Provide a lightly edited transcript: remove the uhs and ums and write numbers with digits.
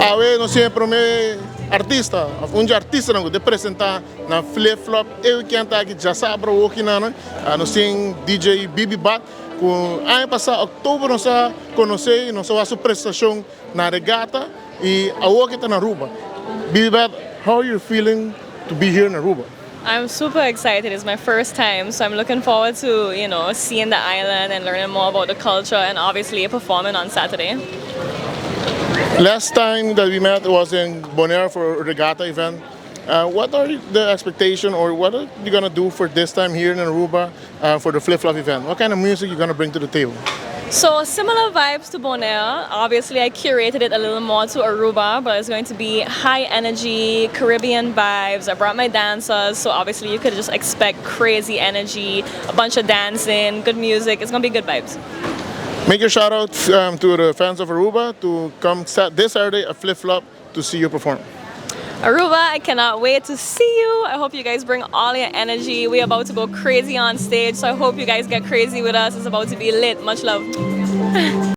Awe no sempre me artista, of onde artista não de apresentar na flip flop eu que anta aqui diasabra o que não, no sing DJ Bibi Bat com ano passado outubro nós conheci nossa apresentação na regata e a o que está na Aruba. Bibi Bat, how are you feeling to be here in Aruba? I'm super excited. It's my first time, so I'm looking forward to, seeing the island and learning more about the culture and obviously performing on Saturday. Last time that we met was in Bonaire for a regatta event. What are the expectations or what are you going to do for this time here in Aruba for the flip-flop event? What kind of music are you going to bring to the table? So similar vibes to Bonaire. Obviously, I curated it a little more to Aruba, but it's going to be high energy, Caribbean vibes. I brought my dancers, so obviously you could just expect crazy energy, a bunch of dancing, good music. It's going to be good vibes. Make your shout out to the fans of Aruba to come this Saturday at Flip Flop to see you perform. Aruba, I cannot wait to see you. I hope you guys bring all your energy. We're about to go crazy on stage, so I hope you guys get crazy with us. It's about to be lit. Much love.